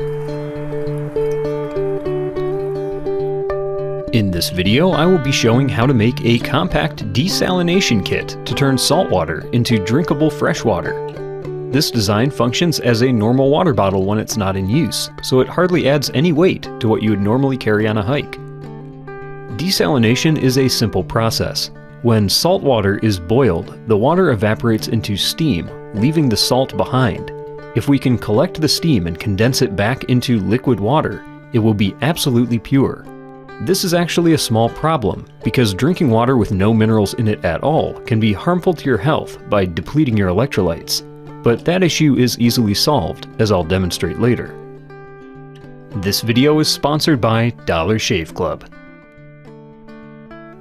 In this video, I will be showing how to make a compact desalination kit to turn salt water into drinkable fresh water. This design functions as a normal water bottle when it's not in use, so it hardly adds any weight to what you would normally carry on a hike. Desalination is a simple process. When salt water is boiled, the water evaporates into steam, leaving the salt behind. If we can collect the steam and condense it back into liquid water, it will be absolutely pure. This is actually a small problem, because drinking water with no minerals in it at all can be harmful to your health by depleting your electrolytes. But that issue is easily solved, as I'll demonstrate later. This video is sponsored by Dollar Shave Club.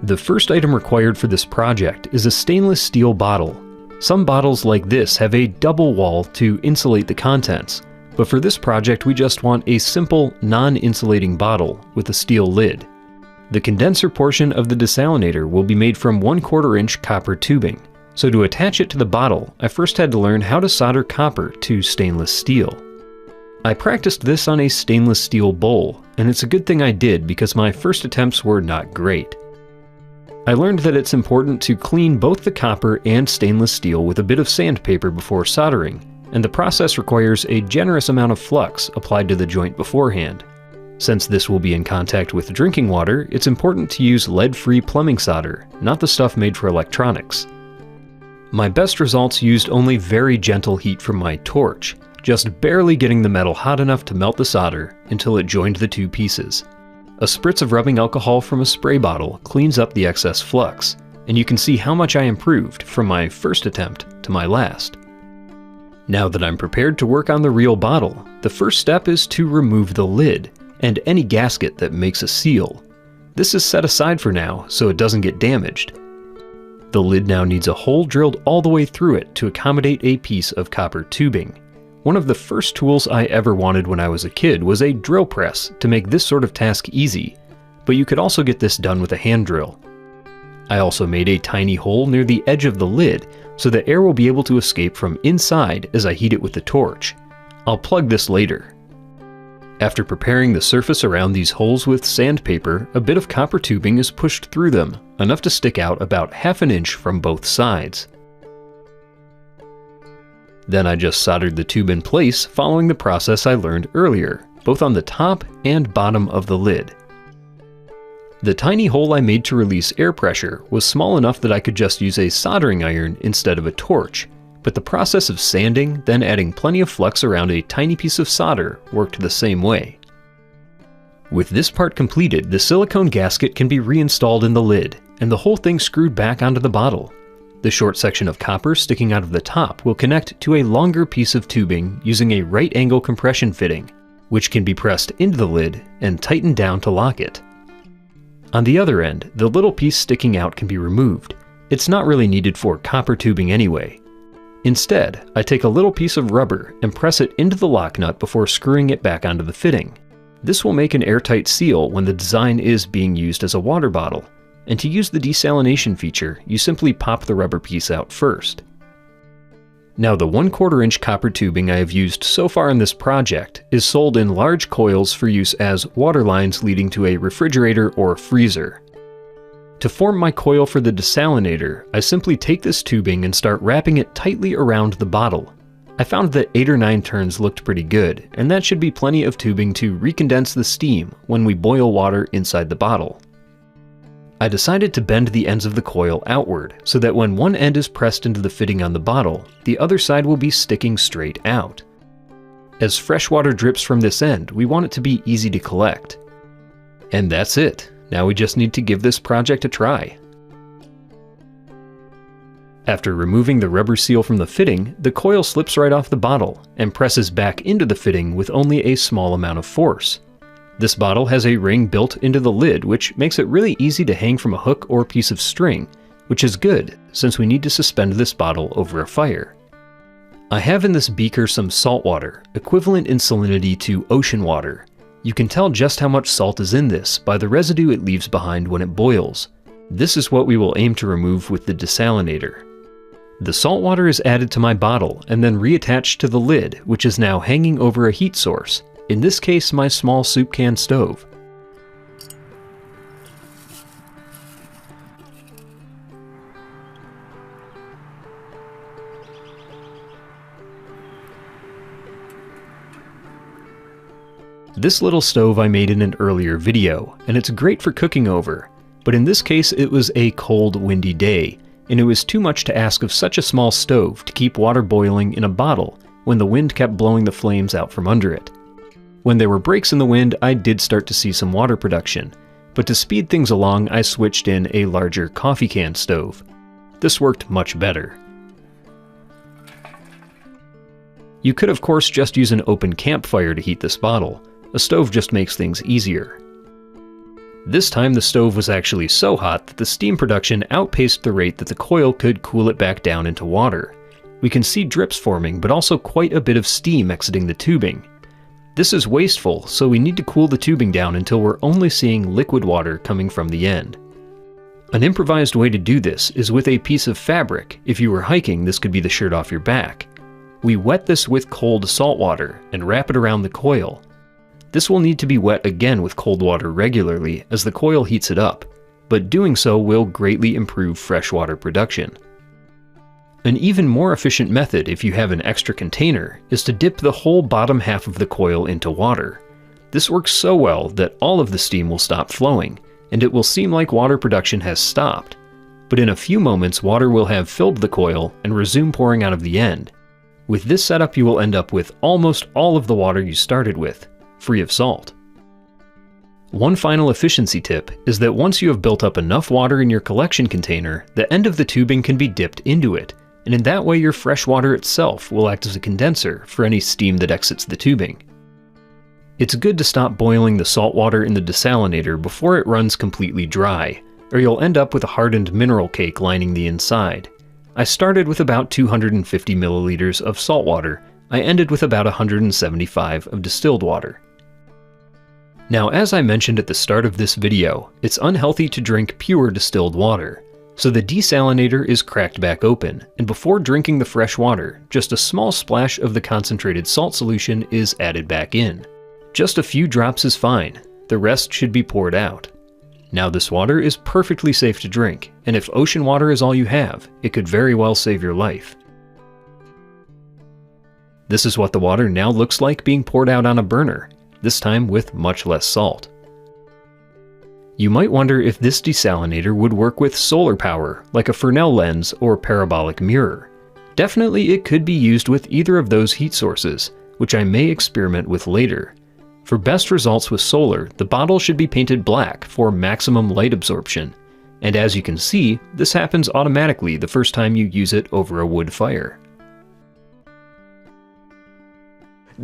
The first item required for this project is a stainless steel bottle. Some bottles like this have a double wall to insulate the contents, but for this project we just want a simple, non-insulating bottle with a steel lid. The condenser portion of the desalinator will be made from 1/4 inch copper tubing, so to attach it to the bottle, I first had to learn how to solder copper to stainless steel. I practiced this on a stainless steel bowl, and it's a good thing I did because my first attempts were not great. I learned that it's important to clean both the copper and stainless steel with a bit of sandpaper before soldering, and the process requires a generous amount of flux applied to the joint beforehand. Since this will be in contact with drinking water, it's important to use lead-free plumbing solder, not the stuff made for electronics. My best results used only very gentle heat from my torch, just barely getting the metal hot enough to melt the solder until it joined the two pieces. A spritz of rubbing alcohol from a spray bottle cleans up the excess flux, and you can see how much I improved from my first attempt to my last. Now that I'm prepared to work on the real bottle, the first step is to remove the lid and any gasket that makes a seal. This is set aside for now so it doesn't get damaged. The lid now needs a hole drilled all the way through it to accommodate a piece of copper tubing. One of the first tools I ever wanted when I was a kid was a drill press to make this sort of task easy, but you could also get this done with a hand drill. I also made a tiny hole near the edge of the lid so that air will be able to escape from inside as I heat it with the torch. I'll plug this later. After preparing the surface around these holes with sandpaper, a bit of copper tubing is pushed through them, enough to stick out about 1/2 inch from both sides. Then I just soldered the tube in place following the process I learned earlier, both on the top and bottom of the lid. The tiny hole I made to release air pressure was small enough that I could just use a soldering iron instead of a torch, but the process of sanding, then adding plenty of flux around a tiny piece of solder worked the same way. With this part completed, the silicone gasket can be reinstalled in the lid, and the whole thing screwed back onto the bottle. The short section of copper sticking out of the top will connect to a longer piece of tubing using a right angle compression fitting, which can be pressed into the lid and tightened down to lock it. On the other end, the little piece sticking out can be removed. It's not really needed for copper tubing anyway. Instead, I take a little piece of rubber and press it into the lock nut before screwing it back onto the fitting. This will make an airtight seal when the design is being used as a water bottle, and to use the desalination feature, you simply pop the rubber piece out first. Now the 1/4 inch copper tubing I have used so far in this project is sold in large coils for use as water lines leading to a refrigerator or freezer. To form my coil for the desalinator, I simply take this tubing and start wrapping it tightly around the bottle. I found that 8 or 9 turns looked pretty good, and that should be plenty of tubing to recondense the steam when we boil water inside the bottle. I decided to bend the ends of the coil outward so that when one end is pressed into the fitting on the bottle, the other side will be sticking straight out. As fresh water drips from this end, we want it to be easy to collect. And that's it. Now we just need to give this project a try. After removing the rubber seal from the fitting, the coil slips right off the bottle and presses back into the fitting with only a small amount of force. This bottle has a ring built into the lid, which makes it really easy to hang from a hook or piece of string, which is good since we need to suspend this bottle over a fire. I have in this beaker some salt water, equivalent in salinity to ocean water. You can tell just how much salt is in this by the residue it leaves behind when it boils. This is what we will aim to remove with the desalinator. The salt water is added to my bottle and then reattached to the lid, which is now hanging over a heat source. In this case, my small soup can stove. This little stove I made in an earlier video, and it's great for cooking over, but in this case it was a cold, windy day, and it was too much to ask of such a small stove to keep water boiling in a bottle when the wind kept blowing the flames out from under it. When there were breaks in the wind, I did start to see some water production, but to speed things along I switched in a larger coffee can stove. This worked much better. You could of course just use an open campfire to heat this bottle. A stove just makes things easier. This time the stove was actually so hot that the steam production outpaced the rate that the coil could cool it back down into water. We can see drips forming, but also quite a bit of steam exiting the tubing. This is wasteful, so we need to cool the tubing down until we're only seeing liquid water coming from the end. An improvised way to do this is with a piece of fabric. If you were hiking, this could be the shirt off your back. We wet this with cold salt water and wrap it around the coil. This will need to be wet again with cold water regularly as the coil heats it up, but doing so will greatly improve freshwater production. An even more efficient method, if you have an extra container, is to dip the whole bottom half of the coil into water. This works so well that all of the steam will stop flowing, and it will seem like water production has stopped. But in a few moments, water will have filled the coil and resume pouring out of the end. With this setup, you will end up with almost all of the water you started with, free of salt. One final efficiency tip is that once you have built up enough water in your collection container, the end of the tubing can be dipped into it, and in that way your fresh water itself will act as a condenser for any steam that exits the tubing. It's good to stop boiling the salt water in the desalinator before it runs completely dry, or you'll end up with a hardened mineral cake lining the inside. I started with about 250 milliliters of salt water. I ended with about 175 of distilled water. Now, as I mentioned at the start of this video, it's unhealthy to drink pure distilled water. So the desalinator is cracked back open, and before drinking the fresh water, just a small splash of the concentrated salt solution is added back in. Just a few drops is fine. The rest should be poured out. Now this water is perfectly safe to drink, and if ocean water is all you have, it could very well save your life. This is what the water now looks like being poured out on a burner, this time with much less salt. You might wonder if this desalinator would work with solar power, like a Fresnel lens or parabolic mirror. Definitely it could be used with either of those heat sources, which I may experiment with later. For best results with solar, the bottle should be painted black for maximum light absorption, and as you can see, this happens automatically the first time you use it over a wood fire.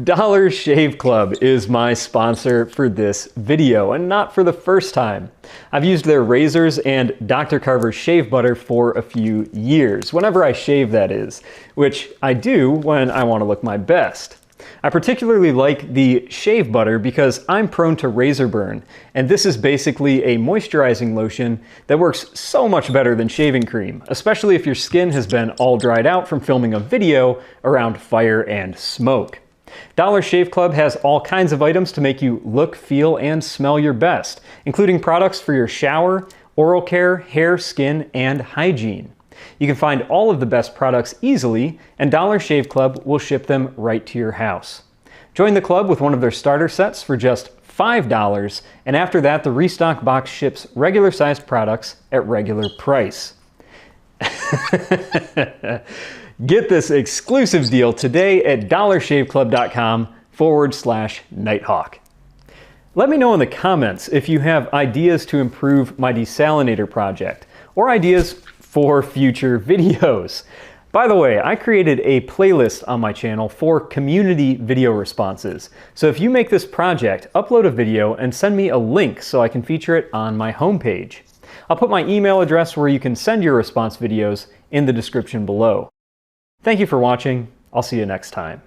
Dollar Shave Club is my sponsor for this video, and not for the first time. I've used their razors and Dr. Carver's shave butter for a few years, whenever I shave that is, which I do when I want to look my best. I particularly like the shave butter because I'm prone to razor burn, and this is basically a moisturizing lotion that works so much better than shaving cream, especially if your skin has been all dried out from filming a video around fire and smoke. Dollar Shave Club has all kinds of items to make you look, feel, and smell your best, including products for your shower, oral care, hair, skin, and hygiene. You can find all of the best products easily, and Dollar Shave Club will ship them right to your house. Join the club with one of their starter sets for just $5, and after that the restock box ships regular sized products at regular price. Get this exclusive deal today at dollarshaveclub.com/Nighthawk. Let me know in the comments if you have ideas to improve my desalinator project, or ideas for future videos. By the way, I created a playlist on my channel for community video responses. So if you make this project, upload a video and send me a link so I can feature it on my homepage. I'll put my email address where you can send your response videos in the description below. Thank you for watching. I'll see you next time.